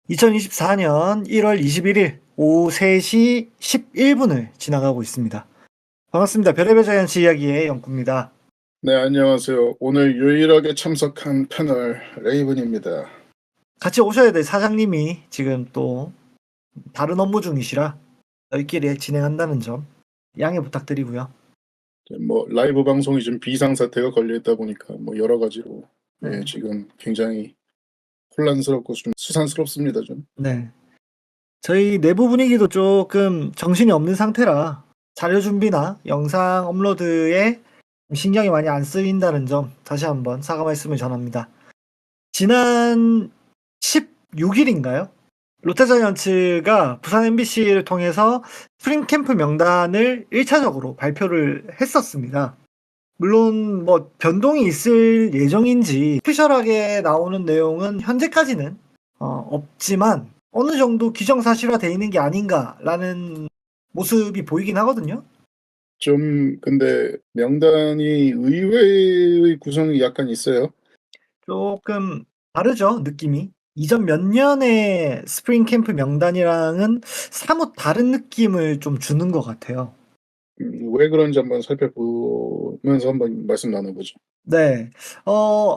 2024년 1월 21일 오후 3시 11분을 지나가고 있습니다. 반갑습니다. 별의별 자연치 이야기의 영구입니다. 네, 안녕하세요. 오늘 유일하게 참석한 패널 레이븐입니다. 같이 오셔야 될 사장님이 지금 또 다른 업무 중이시라 저희끼리 진행한다는 점 양해 부탁드리고요. 뭐 라이브 방송이 좀 비상사태가 걸려있다 보니까 뭐 여러 가지로 네. 지금 굉장히 혼란스럽고 좀 수산스럽습니다. 좀. 네. 저희 내부 분위기도 조금 정신이 없는 상태라 자료 준비나 영상 업로드에 신경이 많이 안 쓰인다는 점 다시 한번 사과 말씀을 전합니다. 지난 16일인가요? 롯데자이언츠가 부산 MBC를 통해서 스프링 캠프 명단을 1차적으로 발표를 했었습니다. 물론 뭐 변동이 있을 예정인지 오피셜하게 나오는 내용은 현재까지는 없지만 어느 정도 기정사실화되어 있는 게 아닌가라는 모습이 보이긴 하거든요. 좀 근데 명단이 의외의 구성이 약간 있어요. 조금 다르죠, 느낌이. 이전 몇 년의 스프링 캠프 명단이랑은 사뭇 다른 느낌을 좀 주는 것 같아요. 왜 그런지 한번 살펴보면서 한번 말씀 나눠보죠. 네.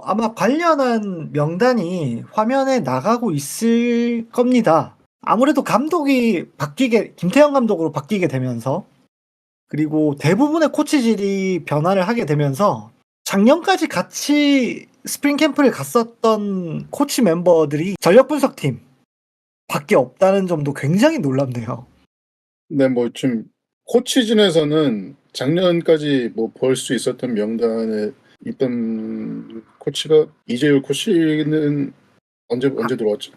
아마 관련한 명단이 화면에 나가고 있을 겁니다. 아무래도 감독이 김태형 감독으로 바뀌게 되면서, 그리고 대부분의 코치진이 변화를 하게 되면서 작년까지 같이 스프링 캠프를 갔었던 코치 멤버들이 전력 분석팀 밖에 없다는 점도 굉장히 놀랍네요. 네, 뭐 좀 코치진에서는 작년까지 뭐 볼 수 있었던 명단에 있던 코치가 이재율 코치는 언제 들어왔죠?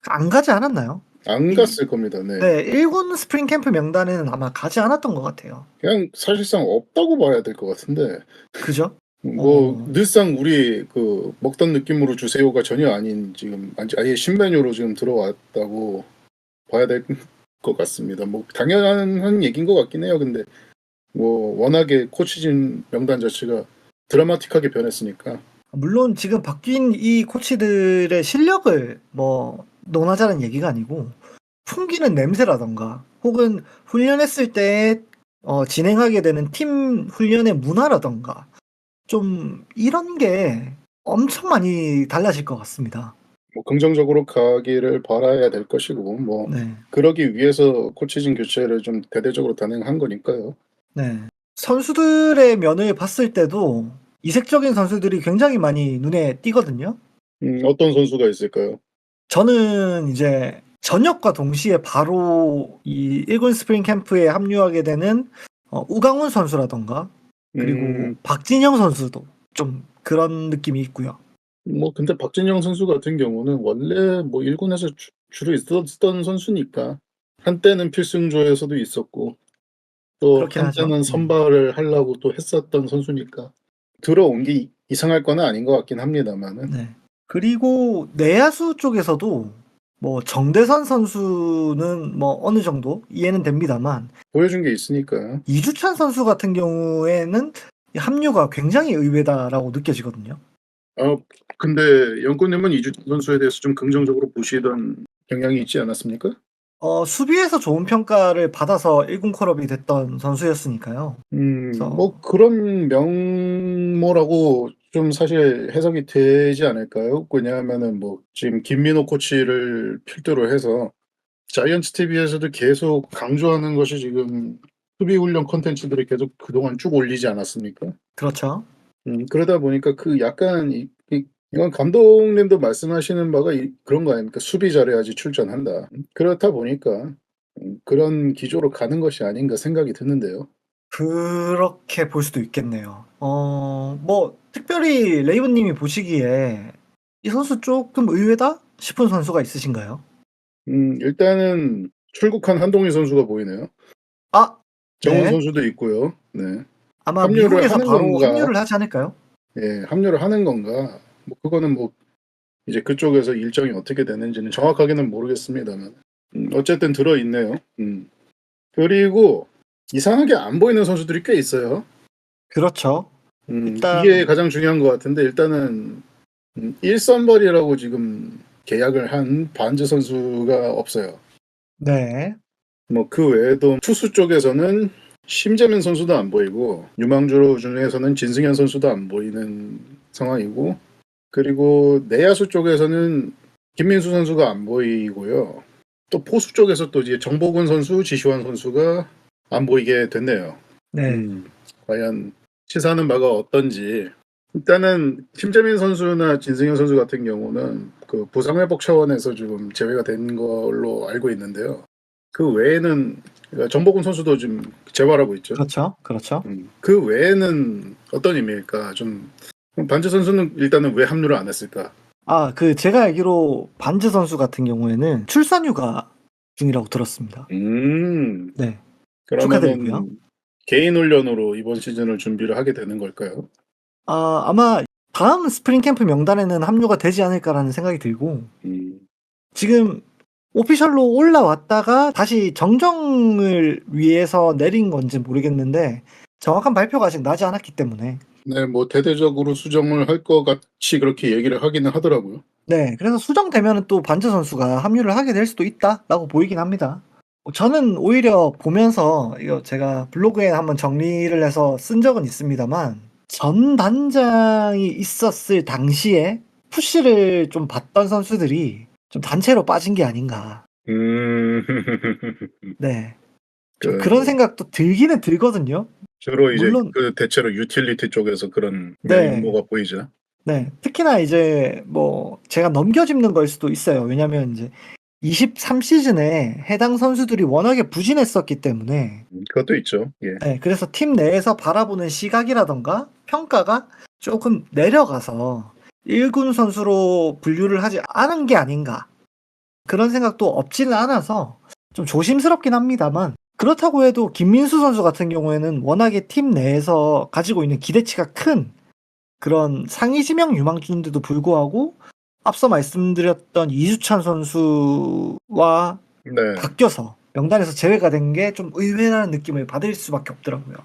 안 가지 않았나요? 안 갔을 겁니다. 네. 네, 1군 스프링 캠프 명단에는 아마 가지 않았던 것 같아요. 그냥 사실상 없다고 봐야 될 것 같은데 그죠? 뭐 늘상 우리 그 먹던 느낌으로 주세요가 전혀 아닌 지금 아예 신메뉴로 지금 들어왔다고 봐야 될 것 같습니다. 뭐 당연한 얘기인 것 같긴 해요. 근데 뭐 워낙에 코치진 명단 자체가 드라마틱하게 변했으니까. 물론 지금 바뀐 이 코치들의 실력을 뭐 논하자는 얘기가 아니고 풍기는 냄새라던가 혹은 훈련했을 때 진행하게 되는 팀 훈련의 문화라던가 좀 이런 게 엄청 많이 달라질 것 같습니다. 뭐 긍정적으로 가기를 바라야 될 것이고 뭐 네. 그러기 위해서 코치진 교체를 좀 대대적으로 단행한 거니까요. 네. 선수들의 면을 봤을 때도 이색적인 선수들이 굉장히 많이 눈에 띄거든요. 어떤 선수가 있을까요? 저는 이제 전역과 동시에 바로 이 1군 스프링 캠프에 합류하게 되는 우강훈 선수라던가 그리고 음, 박진영 선수도 좀 그런 느낌이 있고요. 뭐 근데 박진영 선수 같은 경우는 원래 뭐 1군에서 주로 있었던 선수니까 한때는 필승조에서도 있었고 또 그렇긴 하죠. 한때는 선발을 하려고 또 했었던 선수니까 들어온 게 이상할 건 아닌 것 같긴 합니다만은. 네. 그리고 내야수 쪽에서도 뭐 정대선 선수는 뭐 어느 정도 이해는 됩니다만 보여준 게 있으니까. 이주찬 선수 같은 경우에는 합류가 굉장히 의외다라고 느껴지거든요. 근데 영구님은 이주 선수에 대해서 좀 긍정적으로 보시던 경향이 있지 않았습니까? 수비에서 좋은 평가를 받아서 1군 콜업이 됐던 선수였으니까요. 그래서 뭐 그런 명모라고 좀 사실 해석이 되지 않을까요? 왜냐하면은 뭐 지금 김민호 코치를 필두로 해서 자이언츠 TV에서도 계속 강조하는 것이 지금 수비 훈련 콘텐츠들을 계속 그동안 쭉 올리지 않았습니까? 그렇죠. 그러다 보니까 그 약간 이건 감독님도 말씀하시는 바가 그런 거 아닙니까? 수비 잘해야지 출전한다. 그렇다 보니까 그런 기조로 가는 것이 아닌가 생각이 드는데요. 그렇게 볼 수도 있겠네요. 뭐 특별히 레이븐 님이 보시기에 '이 선수 쪼끔 의외다.' 싶은 선수가 있으신가요? 일단은 출국한 한동희 선수가 보이네요. 아 정훈 네. 선수도 있고요. 네. 아마 합류를 미국에서 하는 바로 건가? 합류를 하지 않을까요? 예, 합류를 하는 건가? 뭐 그거는 뭐 이제 그쪽에서 일정이 어떻게 되는지는 정확하게는 모르겠습니다만. 어쨌든 들어 있네요. 그리고 이상하게 안 보이는 선수들이 꽤 있어요. 그렇죠. 이게 일단 가장 중요한 것 같은데 일단은 일선발이라고 지금 계약을 한 반즈 선수가 없어요. 네. 뭐 그 외에도 투수 쪽에서는 심재민 선수도 안 보이고 유망주 중에서는 진승현 선수도 안 보이는 상황이고, 그리고 내야수 쪽에서는 김민수 선수가 안 보이고요. 또 포수 쪽에서 또 이제 정보근 선수, 지시환 선수가 안 보이게 됐네요. 네. 과연 시사하는 바가 어떤지. 일단은 심재민 선수나 진승현 선수 같은 경우는 그 부상 회복 차원에서 지금 제외가 된 걸로 알고 있는데요. 그 외에는 그러니까 정보근 선수도 지금 재활하고 있죠. 그렇죠. 그렇죠. 그 외에는 어떤 의미일까? 좀 반지 선수는 일단은 왜 합류를 안 했을까? 제가 알기로 반즈 선수 같은 경우에는 출산 휴가 중이라고 들었습니다. 네. 축하드리고요. 그러면은 개인 훈련으로 이번 시즌을 준비를 하게 되는 걸까요? 아마 다음 스프링 캠프 명단에는 합류가 되지 않을까라는 생각이 들고, 음, 지금 오피셜로 올라왔다가 다시 정정을 위해서 내린 건지 모르겠는데 정확한 발표가 아직 나지 않았기 때문에. 네, 뭐 대대적으로 수정을 할 것 같이 그렇게 얘기를 하기는 하더라고요. 네, 그래서 수정되면은 또 반즈 선수가 합류를 하게 될 수도 있다라고 보이긴 합니다. 저는 오히려 보면서 이거 제가 블로그에 한번 정리를 해서 쓴 적은 있습니다만, 전 단장이 있었을 당시에 푸시를 좀 받던 선수들이 좀 단체로 빠진 게 아닌가. 음, 네. 좀 그, 그런 생각도 들기는 들거든요. 주로 이제 물론 그 대체로 유틸리티 쪽에서 그런 네. 면모가 보이죠. 네. 특히나 이제 뭐 제가 넘겨짚는 거일 수도 있어요. 왜냐면 이제 23 시즌에 해당 선수들이 워낙에 부진했었기 때문에, 그것도 있죠. 예. 네, 그래서 팀 내에서 바라보는 시각이라던가 평가가 조금 내려가서 1군 선수로 분류를 하지 않은 게 아닌가. 그런 생각도 없지는 않아서 좀 조심스럽긴 합니다만, 그렇다고 해도 김민수 선수 같은 경우에는 워낙에 팀 내에서 가지고 있는 기대치가 큰 그런 상위 지명 유망주인데도 불구하고 앞서 말씀드렸던 이주찬 선수와 네. 바뀌어서 명단에서 제외가 된 게 좀 의외라는 느낌을 받을 수밖에 없더라고요.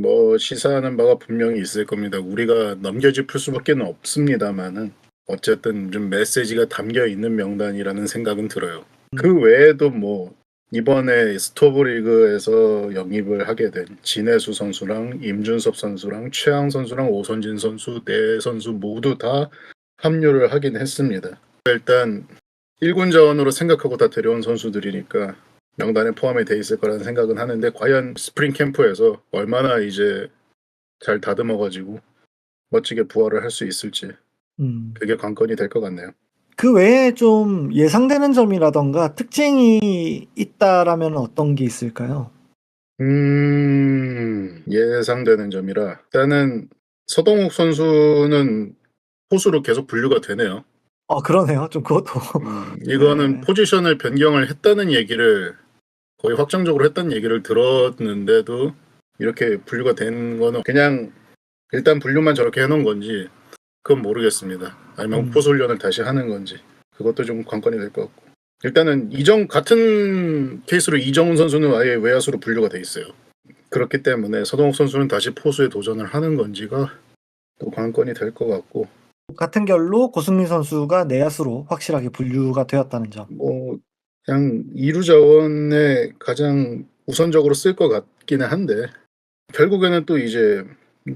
뭐 시사하는 바가 분명히 있을 겁니다. 우리가 넘겨짚을 수밖에 없습니다만은 어쨌든 좀 메시지가 담겨 있는 명단이라는 생각은 들어요. 그 외에도 뭐 이번에 스토브리그에서 영입을 하게 된 진해수 선수랑 임준섭 선수랑 최양 선수랑 오선진 선수 네 선수 모두 다 합류를 하긴 했습니다. 일단 1군 자원으로 생각하고 다 데려온 선수들이니까 명단에 포함이 돼 있을 거라는 생각은 하는데, 과연 스프링 캠프에서 얼마나 이제 잘 다듬어가지고 멋지게 부활을 할 수 있을지 음. 그게 관건이 될 것 같네요. 그 외에 좀 예상되는 점이라던가 특징이 있다라면 어떤 게 있을까요? 예상되는 점이라 일단은 서동욱 선수는 포수로 계속 분류가 되네요. 그러네요. 좀 그것도. 이거는 네. 포지션을 변경을 했다는 얘기를 거의 확정적으로 했다는 얘기를 들었는데도 이렇게 분류가 된 거는 그냥 일단 분류만 저렇게 해놓은 건지 그건 모르겠습니다. 아니면 포수 훈련을 다시 하는 건지 그것도 좀 관건이 될 것 같고, 일단은 같은 케이스로 이정훈 선수는 아예 외야수로 분류가 돼 있어요. 그렇기 때문에 서동욱 선수는 다시 포수에 도전을 하는 건지가 또 관건이 될 것 같고, 같은 결로 고승민 선수가 내야수로 확실하게 분류가 되었다는 점. 뭐 그냥 이루 자원에 가장 우선적으로 쓸 것 같기는 한데, 결국에는 또 이제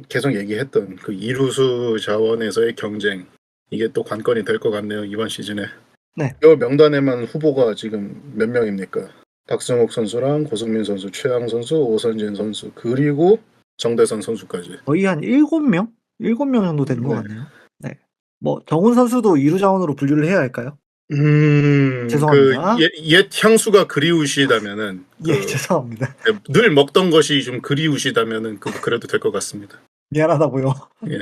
계속 얘기했던 그 이루수 자원에서의 경쟁, 이게 또 관건이 될 것 같네요, 이번 시즌에. 네. 이 명단에만 후보가 지금 몇 명입니까? 박승욱 선수랑 고승민 선수, 최양 선수, 오선진 선수, 그리고 정대선 선수까지. 거의 한 7명? 7명 정도 되는 것 네. 같네요. 네. 뭐 정훈 선수도 2루 자원으로 분류를 해야 할까요? 그 죄송합니다. 옛 향수가 그리우시다면은 죄송합니다. 늘 먹던 것이 좀 그리우시다면은 그래도 될 것 같습니다. 미안하다고요. 예.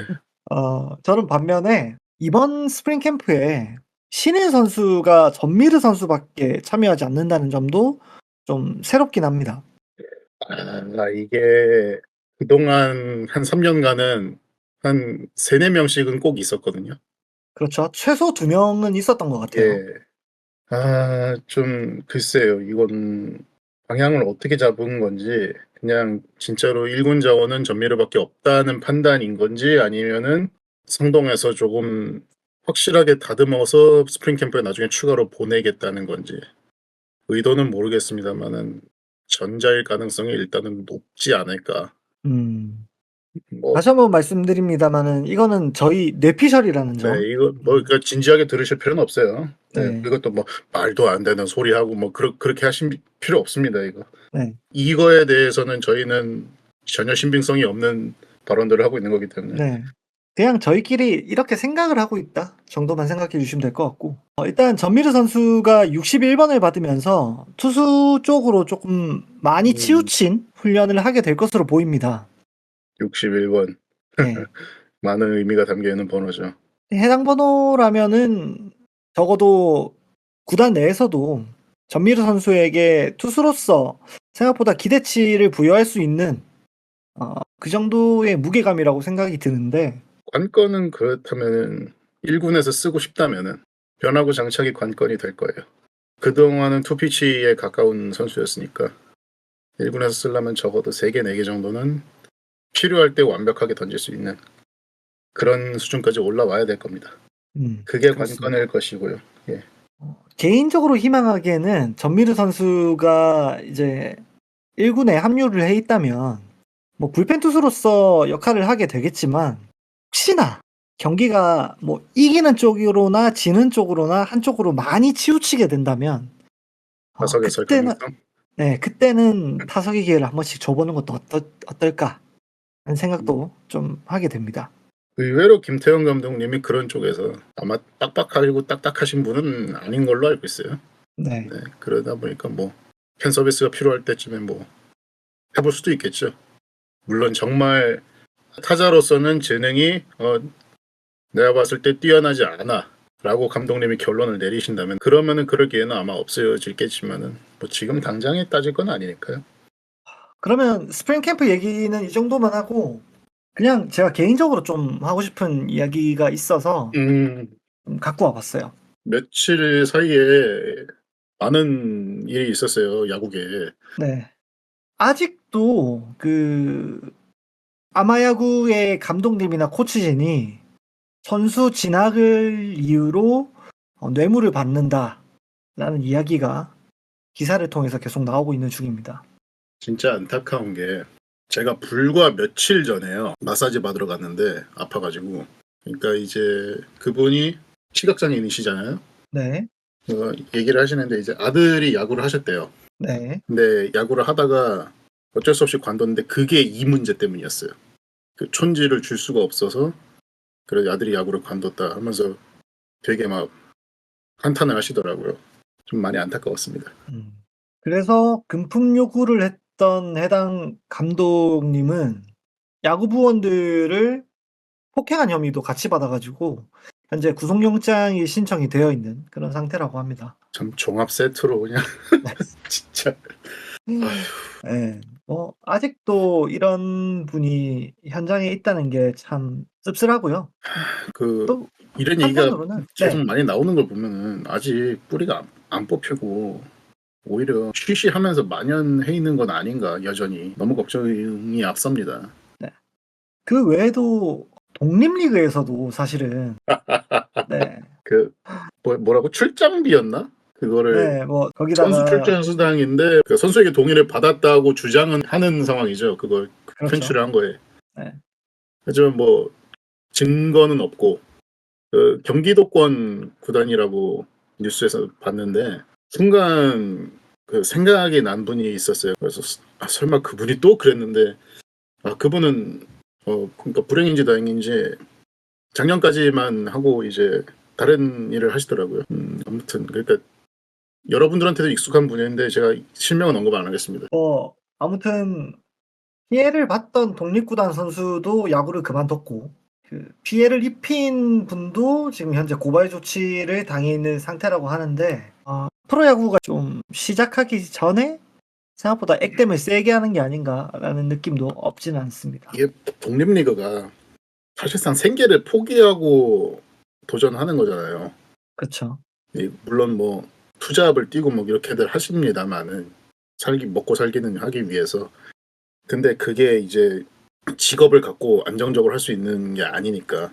저는 반면에 이번 스프링 캠프에 신인 선수가 전미르 선수밖에 참여하지 않는다는 점도 좀 새롭긴 합니다. 이게 그동안 한 3년간은 한 3-4명씩은 꼭 있었거든요. 그렇죠. 최소 2명은 있었던 것 같아요. 예. 좀 글쎄요. 이건 방향을 어떻게 잡은 건지, 그냥 진짜로 1군 자원은 전미르밖에 없다는 판단인 건지, 아니면은 성동에서 조금 확실하게 다듬어서 스프링 캠프에 나중에 추가로 보내겠다는 건지 의도는 모르겠습니다만은 전자일 가능성이 일단은 높지 않을까. 음. 뭐 다시 한번 말씀드립니다마는 이거는 저희 뇌피셜이라는 네, 점. 이거 뭐 그러니까 진지하게 들으실 필요는 없어요. 네, 네. 그것도 뭐 말도 안 되는 소리하고 뭐 그렇게 하실 필요 없습니다. 이거. 네. 이거에 대해서는 저희는 전혀 신빙성이 없는 발언들을 하고 있는 거기 때문에 네. 그냥 저희끼리 이렇게 생각을 하고 있다 정도만 생각해 주시면 될 것 같고 일단 전미르 선수가 61번을 받으면서 투수 쪽으로 조금 많이 치우친 훈련을 하게 될 것으로 보입니다. 61번 네. 많은 의미가 담겨 있는 번호죠. 해당 번호라면은 적어도 구단 내에서도 전미르 선수에게 투수로서 생각보다 기대치를 부여할 수 있는 그 정도의 무게감이라고 생각이 드는데 관건은 그렇다면은 1군에서 쓰고 싶다면은 변화구 장착이 관건이 될 거예요. 그동안은 투피치에 가까운 선수였으니까 1군에서 쓰려면 적어도 3개, 4개 정도는 필요할 때 완벽하게 던질 수 있는 그런 수준까지 올라와야 될 겁니다. 그게 그렇습니다. 관건일 것이고요. 예. 개인적으로 희망하기에는 전미르 선수가 이제 1군에 합류를 해 있다면 뭐 불펜 투수로서 역할을 하게 되겠지만 혹시나 경기가 뭐 이기는 쪽으로나 지는 쪽으로나 한쪽으로 많이 치우치게 된다면 타석에 설 그때는 가능성? 그때는 타석의 기회를 한 번씩 줘 보는 것도 어떨까 하는 생각도 좀 하게 됩니다. 의외로 김태형 감독님이 그런 쪽에서 아마 빡빡하고 딱딱하신 분은 아닌 걸로 알고 있어요. 네. 네, 그러다 보니까 뭐 팬 서비스가 필요할 때쯤에 뭐 해볼 수도 있겠죠. 물론 정말 타자로서는 재능이 내가 봤을 때 뛰어나지 않아 라고 감독님이 결론을 내리신다면 그러면은 그럴 기회는 아마 없어질겠지만은 뭐 지금 당장에 따질 건 아니니까요. 그러면 스프링 캠프 얘기는 이 정도만 하고 그냥 제가 개인적으로 좀 하고 싶은 이야기가 있어서 좀 갖고 와 봤어요. 며칠 사이에 많은 일이 있었어요, 야구계에. 네. 아직도 아마야구의 감독님이나 코치진이 선수 진학을 이유로 뇌물을 받는다라는 이야기가 기사를 통해서 계속 나오고 있는 중입니다. 진짜 안타까운 게 제가 불과 며칠 전에요. 마사지 받으러 갔는데 아파가지고. 그러니까 이제 그분이 시각장애인이시잖아요. 네. 얘기를 하시는데 이제 아들이 야구를 하셨대요. 네. 근데 야구를 하다가 어쩔 수 없이 관뒀는데 그게 이 문제 때문이었어요. 그 촌지를 줄 수가 없어서 그래서 아들이 야구를 관뒀다 하면서 되게 막 한탄을 하시더라고요. 좀 많이 안타까웠습니다. 그래서 금품 요구를 했던 해당 감독님은 야구 부원들을 폭행한 혐의도 같이 받아가지고 현재 구속영장이 신청이 되어 있는 그런 상태라고 합니다. 참 종합 세트로 그냥 진짜 예. 아직도 이런 분이 현장에 있다는 게 참 씁쓸하고요. 그 또 이런 얘기가 한편으로는 계속 많이 나오는 걸 보면은 아직 뿌리가 안 뽑히고 오히려 쉬쉬하면서 만연해 있는 건 아닌가 여전히 너무 걱정이 앞섭니다. 네. 그 외에도 독립리그에서도 사실은 네. 그 뭐라고 출장비였나? 그거를 네. 뭐 선수 거기다가 출전 수당인데 그 선수에게 동의를 받았다고 주장은 하는 상황이죠. 그걸 그렇죠. 편취를 한 거에. 네. 하지만 뭐 증거는 없고 그 경기도권 구단이라고 뉴스에서 봤는데 순간 그 생각이 난 분이 있었어요. 그래서 설마 그분이 또 그랬는데 그분은 그러니까 불행인지 다행인지 작년까지만 하고 이제 다른 일을 하시더라고요. 아무튼 그러니까 여러분들한테도 익숙한 분인데 제가 실명은 언급 안 하겠습니다. 아무튼 피해를 봤던 독립구단 선수도 야구를 그만뒀고 피해를 입힌 분도 지금 현재 고발 조치를 당해 있는 상태라고 하는데 프로야구가 좀 시작하기 전에 생각보다 액땜을 세게 하는 게 아닌가라는 느낌도 없지는 않습니다. 이게 독립리그가 사실상 생계를 포기하고 도전하는 거잖아요. 그쵸. 물론 뭐 투잡을 뛰고 뭐 이렇게들 하십니다만은 먹고 살기는 하기 위해서. 근데 그게 이제 직업을 갖고 안정적으로 할 수 있는 게 아니니까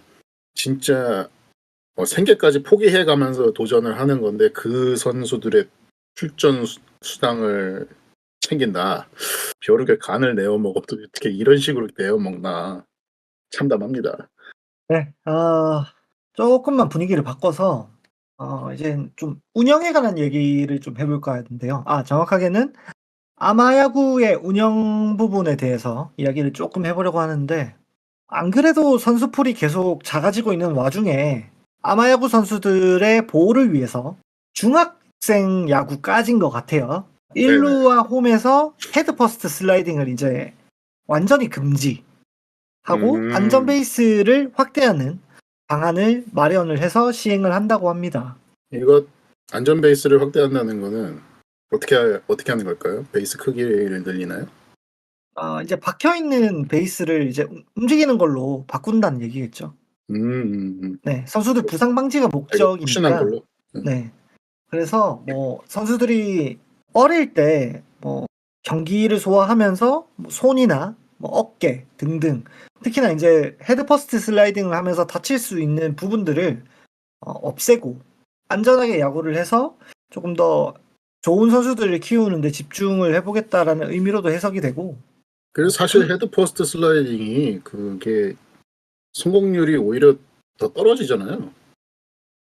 진짜 생계까지 포기해가면서 도전을 하는 건데 그 선수들의 출전 수당을 챙긴다. 벼룩에 간을 내어 먹어도 어떻게 이런 식으로 내어 먹나 참담합니다. 네. 조금만 분위기를 바꿔서 이제 좀 운영에 관한 얘기를 좀 해 볼까 하는데요. 정확하게는 아마야구의 운영 부분에 대해서 이야기를 조금 해 보려고 하는데, 안 그래도 선수풀이 계속 작아지고 있는 와중에 아마야구 선수들의 보호를 위해서 중학생 야구까지인 것 같아요. 네네. 1루와 홈에서 헤드 퍼스트 슬라이딩을 이제 완전히 금지하고 안전 베이스를 확대하는 방안을 마련을 해서 시행을 한다고 합니다. 이거 안전 베이스를 확대한다는 거는 어떻게 하는 걸까요? 베이스 크기를 늘리나요? 이제 박혀 있는 베이스를 이제 움직이는 걸로 바꾼다는 얘기겠죠. 네. 선수들 부상 방지가 이거 푸신한 목적이니까. 걸로. 네. 그래서 뭐 선수들이 어릴 때 뭐 경기를 소화하면서 뭐 손이나 뭐 어깨 등등, 특히나 이제 헤드 퍼스트 슬라이딩을 하면서 다칠 수 있는 부분들을 없애고 안전하게 야구를 해서 조금 더 좋은 선수들을 키우는 데 집중을 해 보겠다라는 의미로도 해석이 되고. 그래서 사실 헤드 퍼스트 슬라이딩이 그게 성공률이 오히려 더 떨어지잖아요.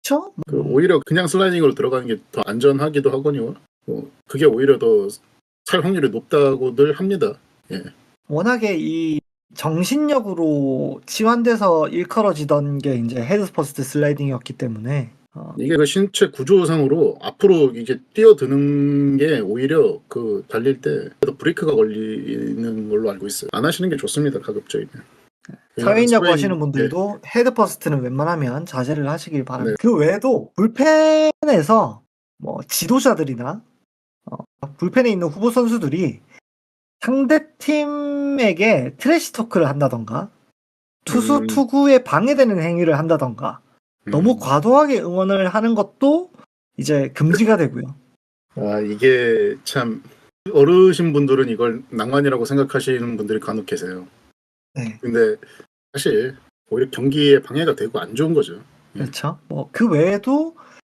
그쵸? 오히려 그냥 슬라이딩으로 들어가는 게 더 안전하기도 하거든요. 그게 오히려 더 살 확률이 높다고들 합니다. 예. 워낙에 이 정신력으로 치환돼서 일컬어지던 게 이제 헤드 퍼스트 슬라이딩이었기 때문에 이게 그 신체 구조상으로 앞으로 이게 뛰어드는 게 오히려 그 달릴 때 브레이크가 걸리는 걸로 알고 있어요. 안 하시는 게 좋습니다. 가급적이면. 사회인 야구 슬라이딩, 하시는 분들도 헤드 퍼스트는 웬만하면 자제를 하시길 바랍니다. 네. 그 외에도 불펜에서 뭐 지도자들이나 불펜에 있는 후보 선수들이 상대 팀에게 트래시 토크를 한다던가 투구에 방해되는 행위를 한다던가 너무 과도하게 응원을 하는 것도 이제 금지가 되고요. 이게 참 어르신 분들은 이걸 낭만이라고 생각하시는 분들이 간혹 계세요. 네. 근데 사실 오히려 경기에 방해가 되고 안 좋은 거죠. 그렇죠. 뭐 그 외에도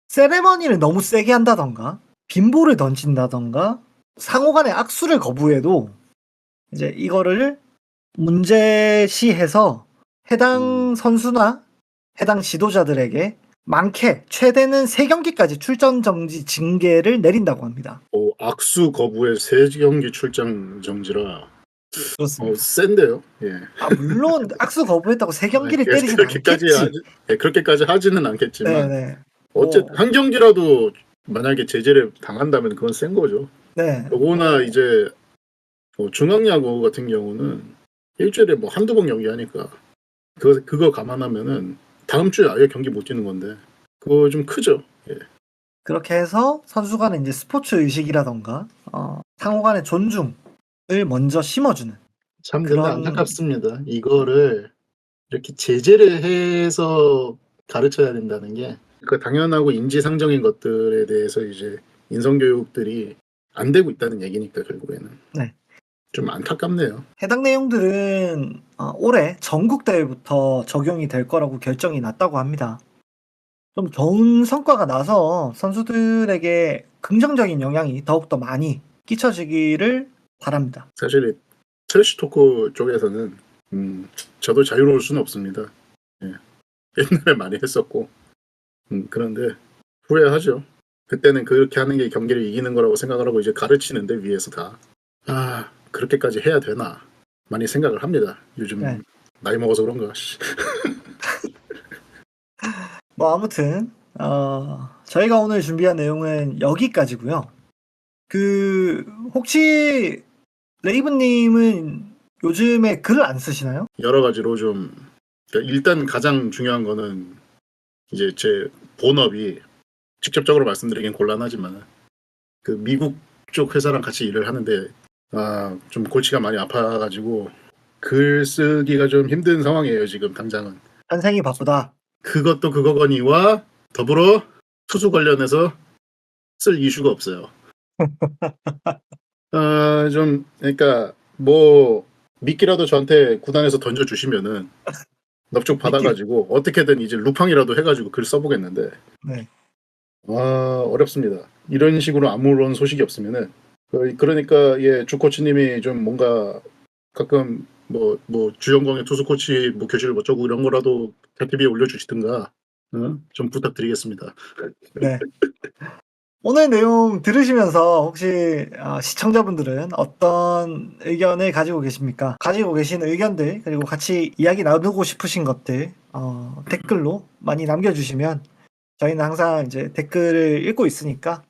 세레머니를 너무 세게 한다던가 빈볼을 던진다던가 상호 간의 악수를 거부해도 이제 이거를 문제시해서 해당 선수나 해당 지도자들에게 많게 최대는 3경기까지 출전 정지 징계를 내린다고 합니다. 악수 거부에 3경기 출장 정지라 그렇습니다. 센데요. 예. 물론 악수 거부했다고 3경기를 때리진 않겠지. 그렇게까지 하지는 않겠지만 네네. 어쨌든 한 경기라도 만약에 제재를 당한다면 그건 센 거죠. 네. 더구나 이제 중앙야구 같은 경우는 일주일에 뭐 한두 번 경기하니까 그거 감안하면은 다음 주에 아예 경기 못 뛰는 건데 그거 좀 크죠. 예. 그렇게 해서 선수 간의 이제 스포츠 의식이라던가 상호 간의 존중을 먼저 심어주는 참 근데 그런. 안타깝습니다. 이거를 이렇게 제재를 해서 가르쳐야 된다는 게 그 당연하고 인지상정인 것들에 대해서 이제 인성교육들이 안 되고 있다는 얘기니까 결국에는. 네. 좀 안타깝네요. 해당 내용들은 올해 전국 대회부터 적용이 될 거라고 결정이 났다고 합니다. 좀 좋은 성과가 나서 선수들에게 긍정적인 영향이 더욱더 많이 끼쳐지기를 바랍니다. 사실 트래시 토크 쪽에서는 저도 자유로울 수는 없습니다. 예. 옛날에 많이 했었고 그런데 후회하죠. 그때는 그렇게 하는 게 경기를 이기는 거라고 생각을 하고 이제 가르치는데 위에서 다 그렇게까지 해야 되나 많이 생각을 합니다. 요즘 네. 나이 먹어서 그런가. 뭐 아무튼 저희가 오늘 준비한 내용은 여기까지고요. 혹시 레이븐님은 요즘에 글을 안 쓰시나요? 여러 가지로 좀 일단 가장 중요한 거는 이제 제 본업이 직접적으로 말씀드리긴 곤란하지만 그 미국 쪽 회사랑 같이 일을 하는데 좀 골치가 많이 아파가지고 글 쓰기가 좀 힘든 상황이에요 지금 당장은. 현생이 바쁘다. 그것도 그거거니와 더불어 투수 관련해서 쓸 이슈가 없어요. 좀 그러니까 뭐 미끼라도 저한테 구단에서 던져주시면은 넙죽 받아가지고 어떻게든 이제 루팡이라도 해가지고 글 써보겠는데 네. 와 어렵습니다. 이런 식으로 아무런 소식이 없으면은 그러니까 예 주코치님이 좀 뭔가 가끔 뭐 주영광의 투수 코치 뭐 교실 어쩌고 이런 거라도 대TV에 올려주시든가 좀 부탁드리겠습니다. 네. 오늘 내용 들으시면서 혹시 시청자분들은 어떤 의견을 가지고 계십니까? 가지고 계신 의견들 그리고 같이 이야기 나누고 싶으신 것들 댓글로 많이 남겨주시면 저희는 항상 이제 댓글을 읽고 있으니까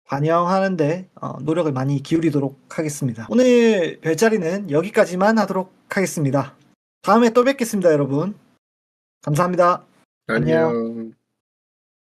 반영하는데 노력을 많이 기울이도록 하겠습니다. 오늘 별자리는 여기까지만 하도록 하겠습니다. 다음에 또 뵙겠습니다, 여러분. 감사합니다. 안녕. 안녕.